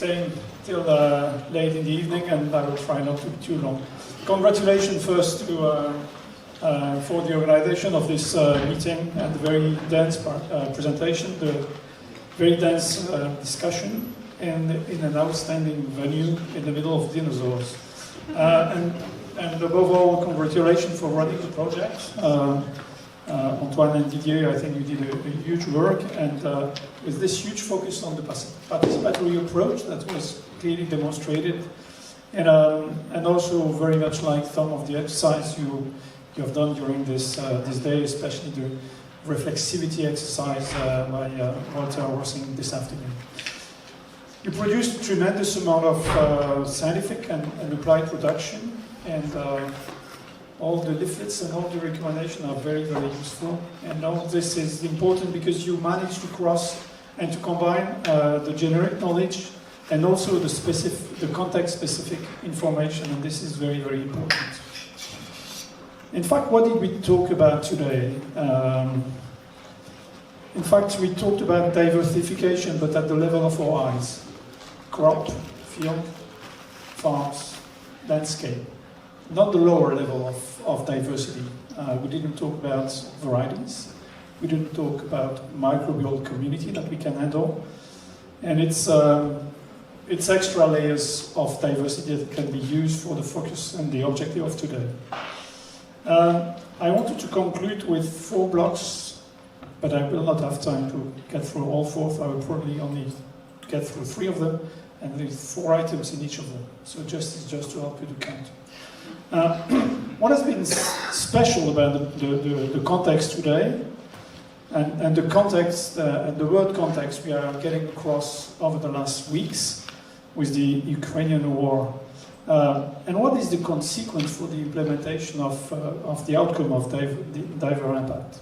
staying till late in the evening, and I will try not to be too long. Congratulations first to, for the organization of this meeting and the very dense presentation, the very dense discussion in an outstanding venue in the middle of dinosaurs. And above all, congratulations for running the project. Antoine and Didier, I think you did a huge work, and with this huge focus on the participatory approach that was clearly demonstrated, and also very much like some of the exercise you have done during this day, especially the reflexivity exercise by Walter Rossing this afternoon. You produced a tremendous amount of scientific and applied production, and all the leaflets and all the recommendations are very, very useful. And all this is important because you manage to cross and to combine the generic knowledge and also the context-specific information, and this is very, very important. In fact, what did we talk about today? In fact, we talked about diversification, but at the level of our eyes. Crop, field, farms, landscape. Not the lower level of diversity. We didn't talk about varieties. We didn't talk about microbial community that we can handle. And it's extra layers of diversity that can be used for the focus and the objective of today. I wanted to conclude with 4 blocks, but I will not have time to get through all 4. I will probably only get through 3 of them, and there's 4 items in each of them. So just to help you to count. What has been special about the context today, and the context, and the word context we are getting across over the last weeks with the Ukrainian war, and what is the consequence for the implementation of the outcome of diver impact?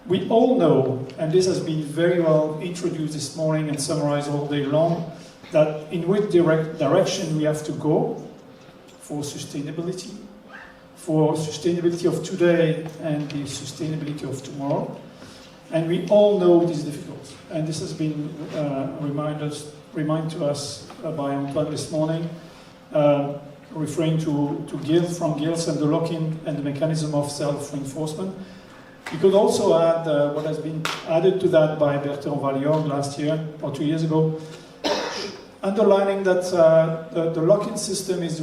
We all know, and this has been very well introduced this morning and summarized all day long, that in which direction we have to go for sustainability of today and the sustainability of tomorrow. And we all know it is difficult. And this has been reminded to us by Antoine this morning, referring to Gilles and the lock-in and the mechanism of self-reinforcement. You could also add what has been added to that by Bertrand Valliorg last year or 2 years ago, underlining that the lock-in system is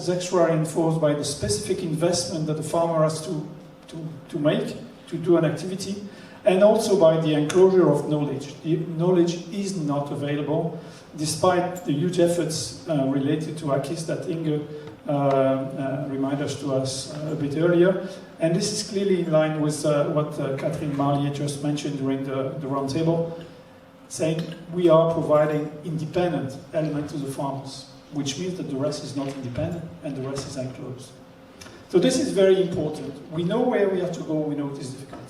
extra reinforced by the specific investment that the farmer has to make to do an activity, and also by the enclosure of knowledge. The knowledge is not available, despite the huge efforts related to ACIS that Inge reminded us a bit earlier. And this is clearly in line with what Catherine Marlier just mentioned during the roundtable, saying we are providing independent element to the farmers, which means that the rest is not independent and the rest is enclosed. So this is very important. We know where we have to go, we know it is difficult.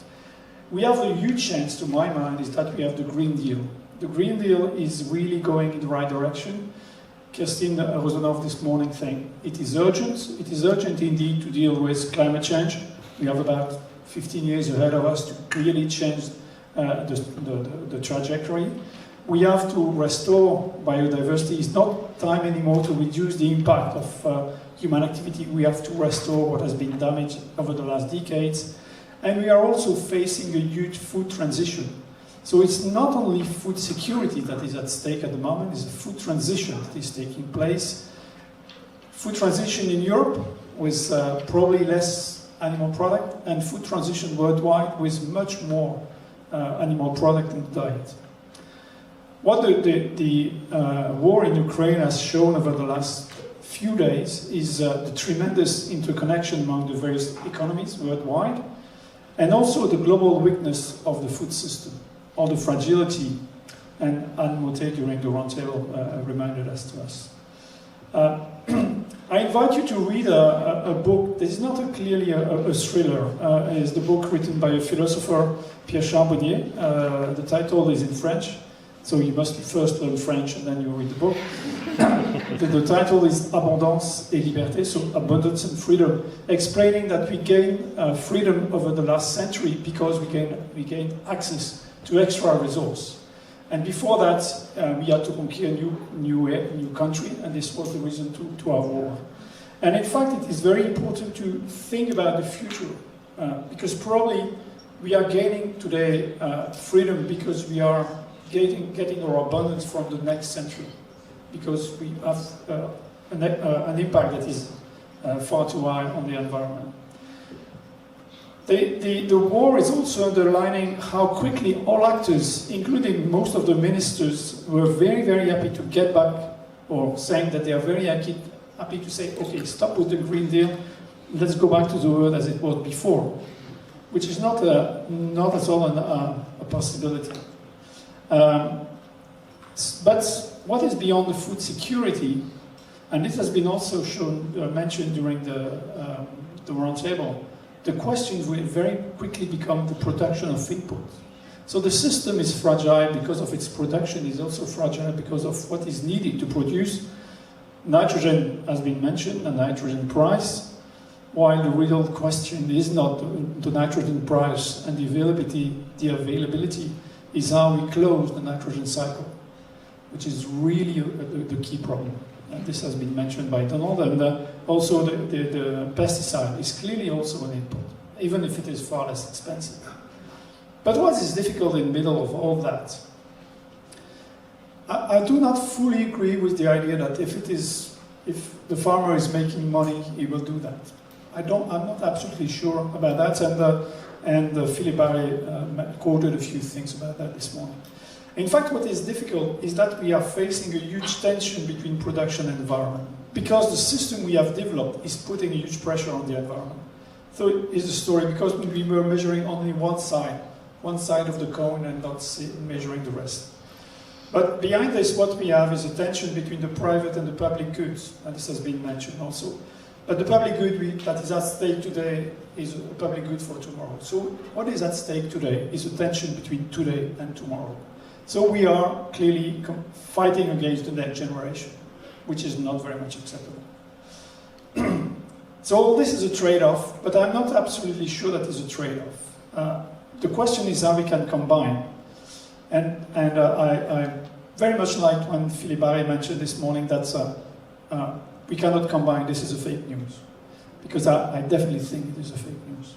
We have a huge chance, to my mind, is that we have the Green Deal. The Green Deal is really going in the right direction. Kirstine Rosenhoff this morning saying it is urgent. It is urgent indeed to deal with climate change. We have about 15 years ahead of us to really change the trajectory. We have to restore biodiversity. It's not time anymore to reduce the impact of human activity. We have to restore what has been damaged over the last decades. And we are also facing a huge food transition. So it's not only food security that is at stake at the moment, it's a food transition that is taking place. Food transition in Europe with probably less animal product, and food transition worldwide with much more animal product in the diet. What the war in Ukraine has shown over the last few days is the tremendous interconnection among the various economies worldwide, and also the global weakness of the food system, or the fragility, and Anne Motet during the roundtable reminded us to us. I invite you to read a book. This is not clearly a thriller. It's the book written by a philosopher, Pierre Charbonnier. The title is in French, so you must first learn French and then you read the book. The title is Abondance et Liberté, so abundance and freedom, explaining that we gain freedom over the last century because we gain access to extra resource. And before that, we had to conquer a new country, and this was the reason to our war. And in fact, it is very important to think about the future, because probably we are gaining today freedom because we are getting our abundance from the next century, because we have an impact that is far too high on the environment. The war is also underlining how quickly all actors, including most of the ministers, were very, very happy to get back, or saying that they are very happy to say, okay, stop with the Green Deal, let's go back to the world as it was before, which is not at all a possibility. But what is beyond the food security, and this has been also mentioned during the roundtable, the questions will very quickly become the production of input. So the system is fragile because of its production, is also fragile because of what is needed to produce. Nitrogen has been mentioned, the nitrogen price, while the real question is not the nitrogen price and the availability is how we close the nitrogen cycle, which is really the key problem. And this has been mentioned by Donald, and also the pesticide is clearly also an input, even if it is far less expensive. But what is difficult in the middle of all that? I do not fully agree with the idea that if the farmer is making money, he will do that. I'm not absolutely sure about that, and Philip Barry quoted a few things about that this morning. In fact, what is difficult is that we are facing a huge tension between production and environment, because the system we have developed is putting a huge pressure on the environment. So is the story, because we were measuring only one side of the cone and not measuring the rest. But behind this, what we have is a tension between the private and the public goods, and this has been mentioned also. But the public good that is at stake today is a public good for tomorrow. So what is at stake today is a tension between today and tomorrow. So we are clearly fighting against the next generation, which is not very much acceptable. So this is a trade-off, but I'm not absolutely sure that is a trade-off. The question is how we can combine. And I very much liked when Philip Barry mentioned this morning that we cannot combine, this is a fake news. Because I definitely think it is a fake news.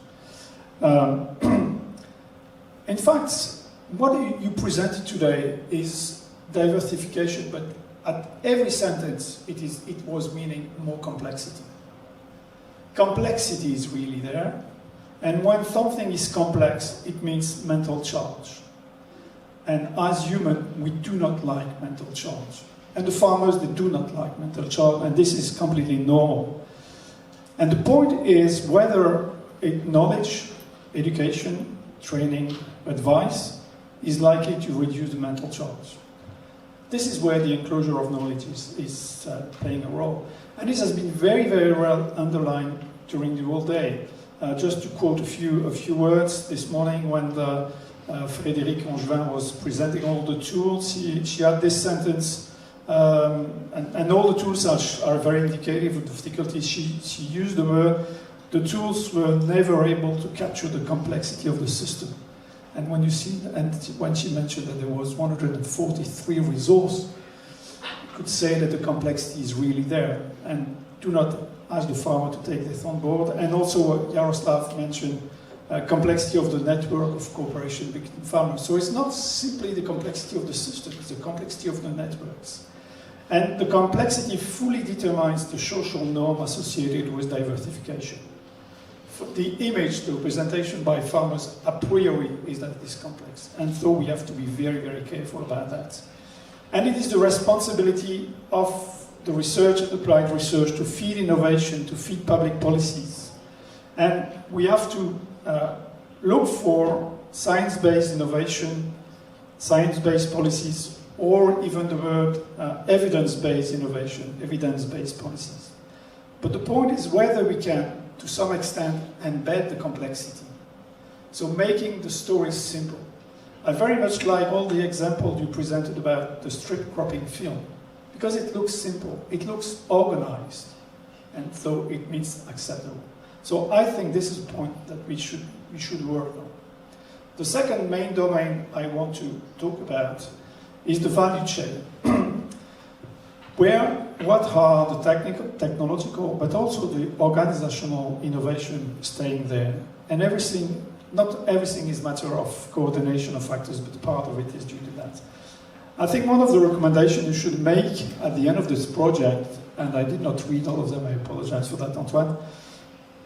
In fact, what you presented today is diversification, but at every sentence it was meaning more complexity. Complexity is really there, and when something is complex, it means mental charge. And as humans, we do not like mental charge. And the farmers, they do not like mental charge, and this is completely normal. And the point is whether knowledge, education, training, advice is likely to reduce the mental charge. This is where the enclosure of knowledge is playing a role. And this has been very, very well underlined during the whole day. Just to quote a few words, this morning when Frédéric Angevin was presenting all the tools, she had this sentence, and all the tools are very indicative of the difficulty. She used the word, the tools were never able to capture the complexity of the system. And when you see, and when she mentioned that there was 143 resources, you could say that the complexity is really there. And do not ask the farmer to take this on board. And also what Jaroslav mentioned, complexity of the network of cooperation between farmers. So it's not simply the complexity of the system, it's the complexity of the networks. And the complexity fully determines the social norm associated with diversification. The image, the representation by farmers a priori is that it is complex. And so we have to be very, very careful about that. And it is the responsibility of the research and applied research to feed innovation, to feed public policies. And we have to look for science-based innovation, science-based policies, or even the word evidence-based innovation, evidence-based policies. But the point is whether we can, to some extent, embed the complexity. So making the story simple. I very much like all the examples you presented about the strip cropping field, because it looks simple, it looks organized, and so it means acceptable. So I think this is a point that we should work on. The second main domain I want to talk about is the value chain. What are the technological, but also the organizational innovation staying there? And everything, not everything is matter of coordination of factors, but part of it is due to that. I think one of the recommendations you should make at the end of this project, and I did not read all of them, I apologize for that, Antoine.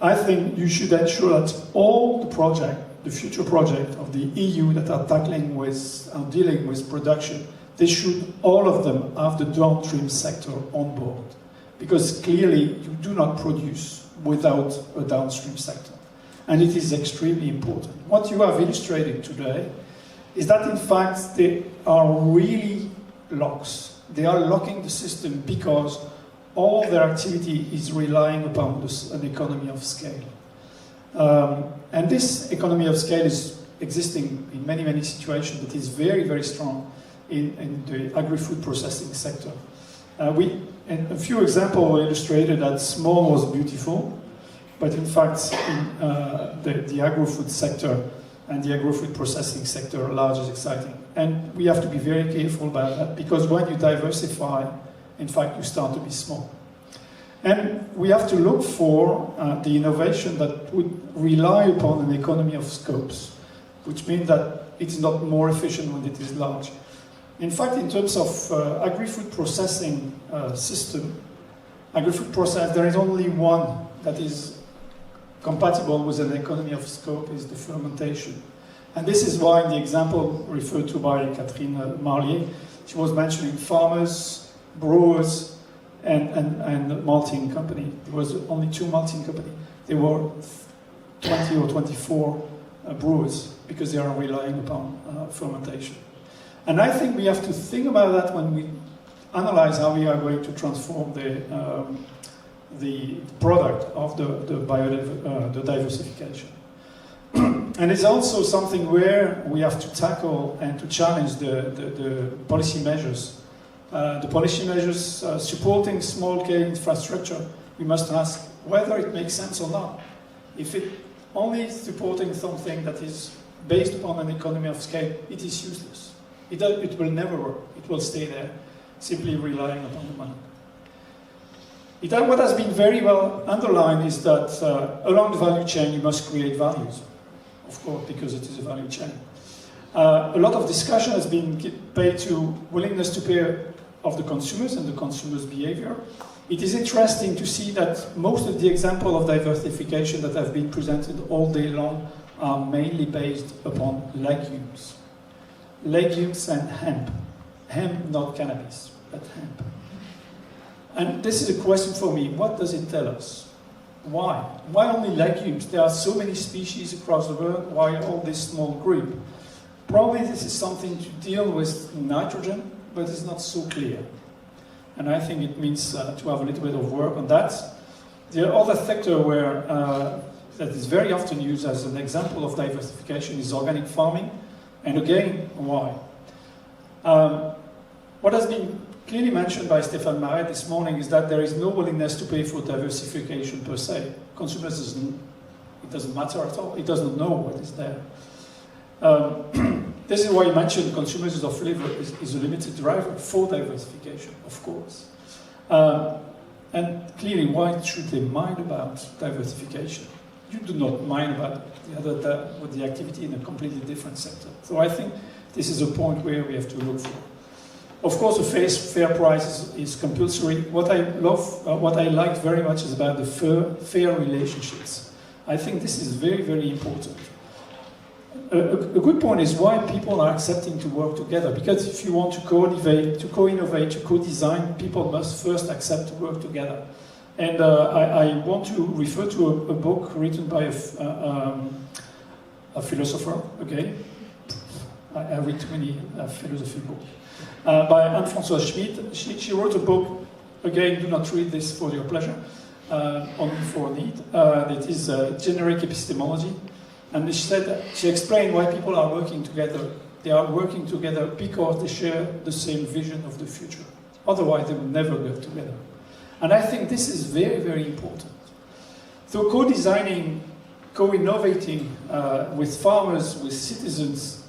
I think you should ensure that all the future project of the EU that are dealing with production, they should, all of them, have the downstream sector on board. Because clearly, you do not produce without a downstream sector. And it is extremely important. What you have illustrated today is that, in fact, they are really locks. They are locking the system because all their activity is relying upon an economy of scale. And this economy of scale is existing in many, many situations, but is very, very strong in the agri-food processing sector. And a few examples illustrated that small was beautiful, but in fact, in the agri-food sector and the agri-food processing sector, large is exciting. And we have to be very careful about that, because when you diversify, in fact, you start to be small. And we have to look for the innovation that would rely upon an economy of scopes, which means that it's not more efficient when it is large. In fact, in terms of agri-food processing system, agri-food process, there is only one that is compatible with an economy of scope, is the fermentation. And this is why in the example referred to by Catherine Marlier, she was mentioning farmers, brewers, and malting company. There was only 2 malting companies. There were 20 or 24 brewers, because they are relying upon fermentation. And I think we have to think about that when we analyze how we are going to transform the product of the diversification. And it's also something where we have to tackle and to challenge the policy measures. The policy measures supporting small-scale infrastructure, we must ask whether it makes sense or not. If it only supporting something that is based upon an economy of scale, it is useless. It will never work. It will stay there, simply relying upon the money. What has been very well underlined is that along the value chain, you must create values, of course, because it is a value chain. A lot of discussion has been paid to willingness to pay of the consumers and the consumers' behavior. It is interesting to see that most of the examples of diversification that have been presented all day long are mainly based upon legumes. Legumes and hemp. Hemp, not cannabis, but hemp. And this is a question for me. What does it tell us? Why? Why only legumes? There are so many species across the world. Why all this small group? Probably this is something to deal with nitrogen, but it's not so clear. And I think it means to have a little bit of work on that. The other sector where that is very often used as an example of diversification is organic farming. And again, why? What has been clearly mentioned by Stéphane Marais this morning is that there is no willingness to pay for diversification per se. Consumers, it doesn't matter at all. It doesn't know what is there. This is why you mentioned consumers of flavor is a limited driver for diversification, of course. And clearly, why should they mind about diversification? You do not mind about the activity in a completely different sector. So I think this is a point where we have to look for. Of course, a fair price is compulsory. What I love, what I like very much is about the fair relationships. I think this is very, very important. A good point is why people are accepting to work together. Because if you want to co-innovate, to co-design, people must first accept to work together. And I want to refer to a book written by a philosopher, okay? I read too many philosophy books. By Anne-Françoise Schmidt. She wrote a book, again, do not read this for your pleasure, only for need. It is generic epistemology. And she explained why people are working together. They are working together because they share the same vision of the future. Otherwise, they will never get together. And I think this is very, very important. So co-designing, co-innovating with farmers, with citizens,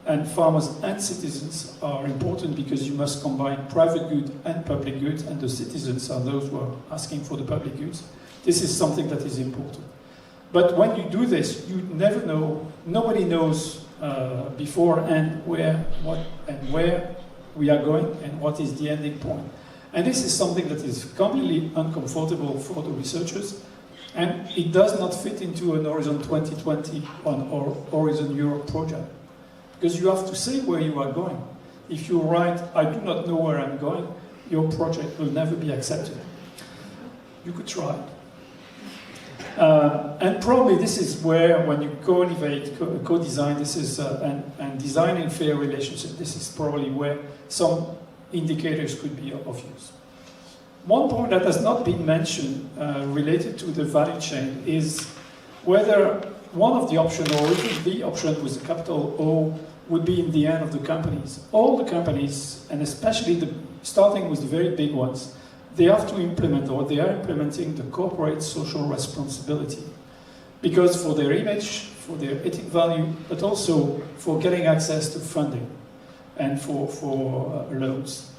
And farmers and citizens are important because you must combine private good and public goods, and the citizens are those who are asking for the public goods. This is something that is important. But when you do this, you never know, nobody knows beforehand where we are going and what is the ending point. And this is something that is completely uncomfortable for the researchers, and it does not fit into an Horizon 2020 or Horizon Europe project. Because you have to say where you are going. If you write, I do not know where I'm going, your project will never be accepted. You could try. And probably this is where, when you co-innovate, co-design, this is, and designing fair relationship, this is probably where some indicators could be of use. One point that has not been mentioned related to the value chain is whether one of the options, or even the option with a capital O, would be in the hand of the companies. All the companies, and especially starting with the very big ones, they have to implement, or they are implementing, the corporate social responsibility. Because for their image, for their ethic value, but also for getting access to funding and for loans.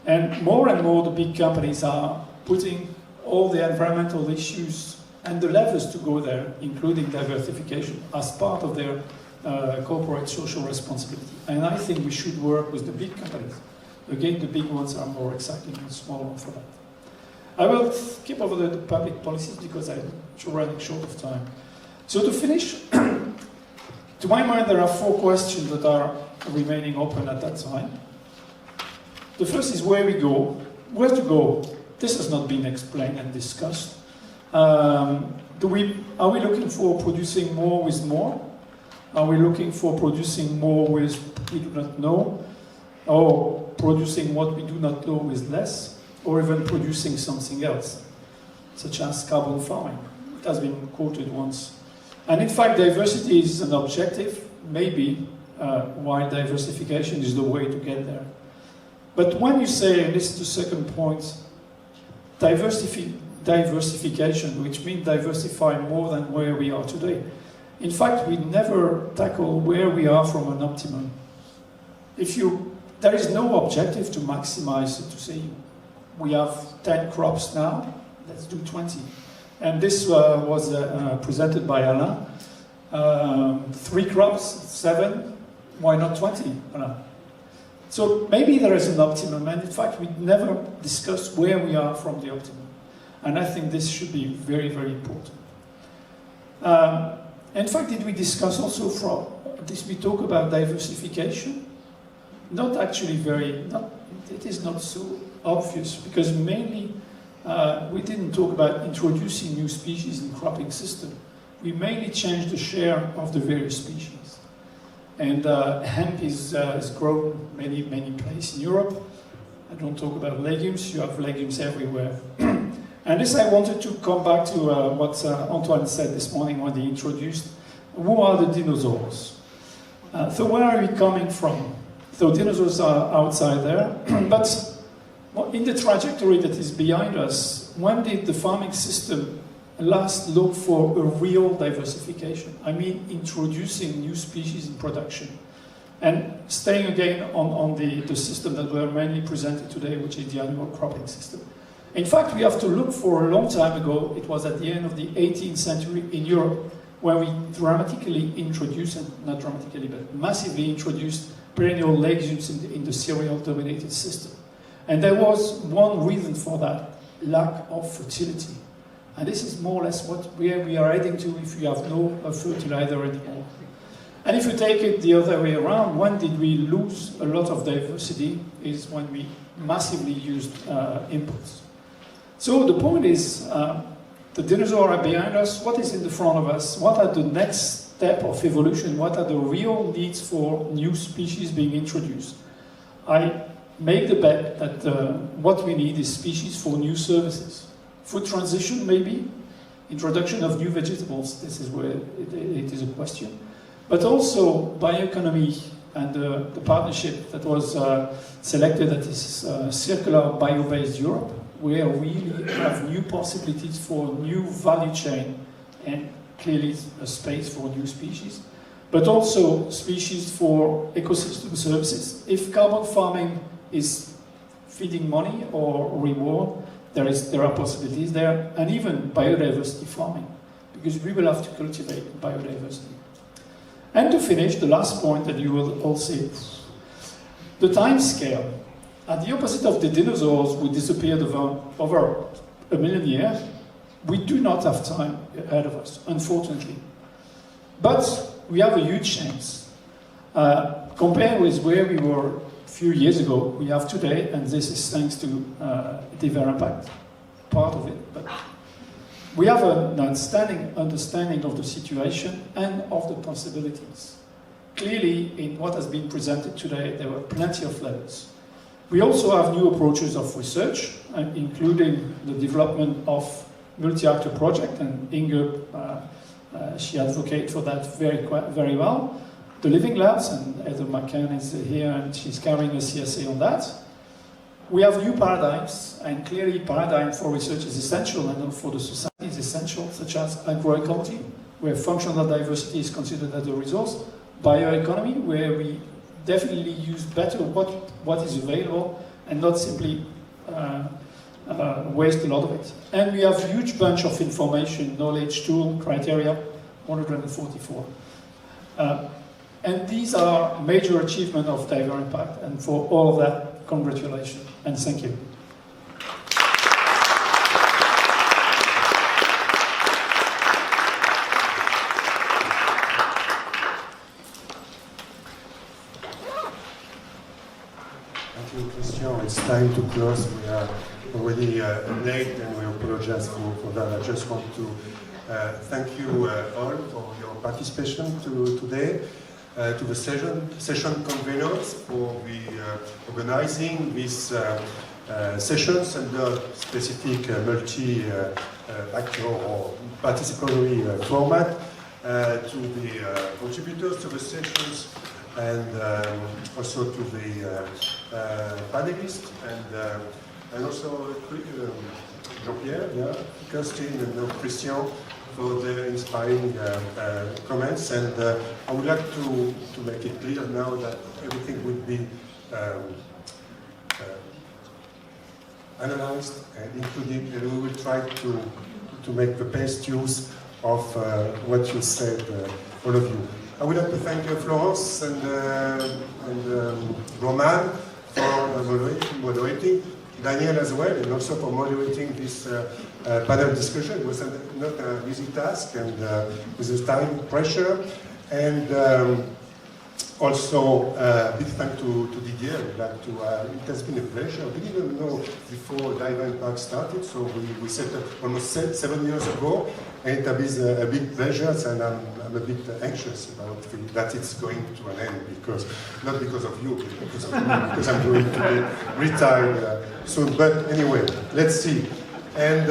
And more the big companies are putting all the environmental issues and the levers to go there, including diversification, as part of their corporate social responsibility. And I think we should work with the big companies. Again, the big ones are more exciting than the small ones for that. I will skip over the public policies because I'm running short of time. So to finish, to my mind, there are 4 questions that are remaining open at that time. The first is where we go. Where to go? This has not been explained and discussed. Are we looking for producing more with more? Are we looking for producing more with we do not know? Or producing what we do not know with less? Or even producing something else, such as carbon farming? It has been quoted once. And in fact, diversity is an objective, maybe, while diversification is the way to get there. But when you say, and this is the second point, diversification, which means diversify more than where we are today. In fact, we never tackle where we are from an optimum. There is no objective to maximize it, to say, we have 10 crops now, let's do 20. And this was presented by Alain. 3 crops, 7, why not 20? Alain? So maybe there is an optimum, and in fact, we never discuss where we are from the optimum. And I think this should be very, very important. In fact, did we discuss also we talk about diversification? Not actually it is not so obvious, because mainly we didn't talk about introducing new species in cropping system. We mainly changed the share of the various species. And hemp is grown many places in Europe. I don't talk about legumes, you have legumes everywhere. And this, I wanted to come back to what Antoine said this morning when he introduced, who are the dinosaurs? So where are we coming from? So dinosaurs are outside there, but in the trajectory that is behind us, when did the farming system last look for a real diversification? I mean, introducing new species in production. And staying again on the system that were mainly presented today, which is the annual cropping system. In fact, we have to look for a long time ago, it was at the end of the 18th century in Europe, where we dramatically introduced, and not dramatically, but massively introduced perennial legumes in the cereal-dominated system. And there was one reason for that, lack of fertility. And this is more or less where we are heading to if you have no fertilizer anymore. And if you take it the other way around, when did we lose a lot of diversity is when we massively used inputs. So the point is, the dinosaurs are behind us. What is in the front of us? What are the next step of evolution? What are the real needs for new species being introduced? I make the bet that what we need is species for new services. Food transition, maybe. Introduction of new vegetables. This is where it is a question. But also bioeconomy and the partnership that was selected, that is Circular Bio-Based Europe, where we really have new possibilities for new value chain and clearly a space for new species. but also species for ecosystem services. If carbon farming is feeding money or reward, there are possibilities there, and even biodiversity farming, because we will have to cultivate biodiversity. And to finish, the last point that you will all see, the time scale. At the opposite of the dinosaurs who disappeared over 1 million years, we do not have time ahead of us, unfortunately. But we have a huge chance. Compared with where we were a few years ago, we have today, and this is thanks to Diver Impact, part of it. But we have an outstanding understanding of the situation and of the possibilities. Clearly, in what has been presented today, there were plenty of levels. We also have new approaches of research, including the development of multi-actor project, and Inge, she advocates for that very well. The living labs, and Heather McCann is here, and she's carrying a CSA on that. We have new paradigms, and clearly paradigm for research is essential, and for the society is essential, such as agroecology, where functional diversity is considered as a resource, bioeconomy, where we definitely use better what is available, and not simply waste a lot of it. And we have a huge bunch of information, knowledge, tool, criteria, 144. And these are major achievements of Diver Impact, and for all of that, congratulations, and thank you. Thank you, Christian. It's time to close. We are already late, and we apologize for that. I just want to thank you all for your participation today, to the session conveners for organizing these sessions under specific multi-actor or participatory format, to the contributors to the sessions, and also to the panelists, and also Jean-Pierre, Kirsten, and Christian, for the inspiring comments. And I would like to make it clear now that everything will be analyzed and included, and we will try to make the best use of what you said, all of you. I would like to thank Florence and Roman for moderating, Daniel as well, and also for moderating this panel discussion. It was not an easy task, and with the time pressure. And also, big thank to Didier. I would like to, it has been a pleasure. We didn't know before Diver Impact started, so we set up almost 7 years ago, and it is a big pleasure, and I'm a bit anxious about that it's going to an end, because not because of you, but because of me, because I'm going to be retired soon. But anyway, let's see. And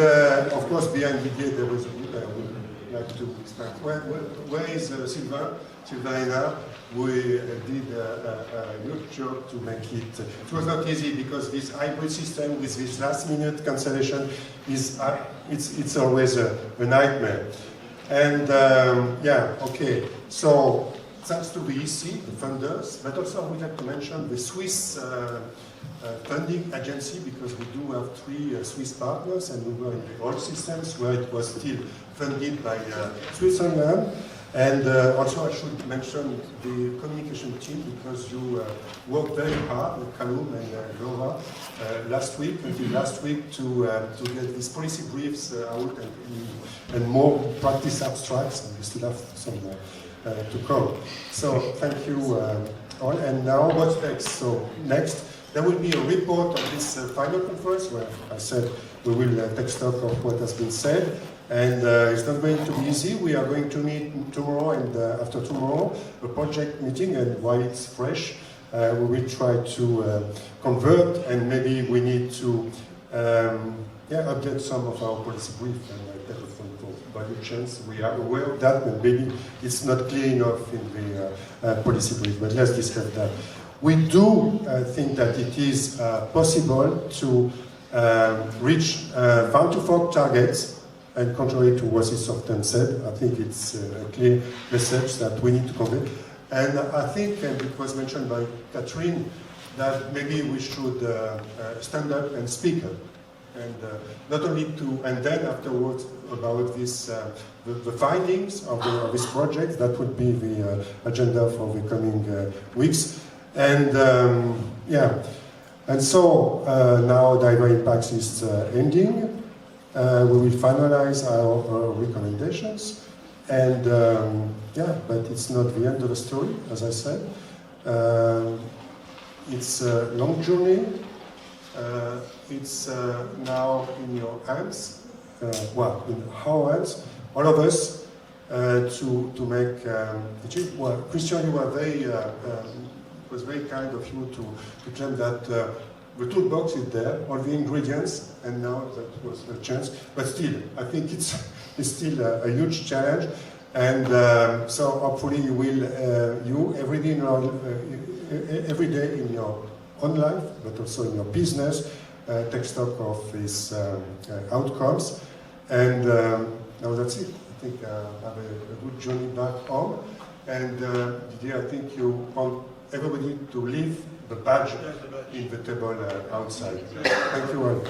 of course, behind Didier, there was a group I would like to start. Where is Sylvain? Sylvain, we did a good job to make it. It was not easy, because this hybrid system with this last-minute cancellation is it's always a nightmare. And yeah, okay. So thanks to the EC, the funders, but also I would like to mention the Swiss funding agency, because we do have 3 Swiss partners, and we were in the old systems where it was still funded by Switzerland. And also I should mention the communication team, because you worked very hard with Callum and Laura until last week to get these policy briefs out, and more practice abstracts, and we still have some to come. So thank you all. And now what's next? So next, there will be a report of this final conference, where I said we will take stock of what has been said. And it's not going to be easy. We are going to meet tomorrow and after tomorrow, a project meeting, and while it's fresh, we will try to convert, and maybe we need to update some of our policy brief and by the chance. We are aware of that, but maybe it's not clear enough in the policy brief, but let's discuss that. We do think that it is possible to reach farm-to-fork targets And contrary to what is often said, I think it's a clear message that we need to convey. And I think, and it was mentioned by Catherine, that maybe we should stand up and speak up. And not only to, and then afterwards about this, the findings of this project, that would be the agenda for the coming weeks. And yeah, and so now Diver Impacts is ending. We will finalize our recommendations. And yeah, but it's not the end of the story, as I said. It's a long journey. It's now in your hands, well, in our hands, all of us, to make the change. Well, Christian, you were very, it was very kind of you to claim that the toolbox is there, all the ingredients, and now that was a chance. But still, I think it's still a huge challenge. And so hopefully you will, every day in your own life, but also in your business, take stock of these outcomes. And now that's it. I think have a good journey back home. And Didier, I think you want everybody to leave the badge in the table outside. Thank you all.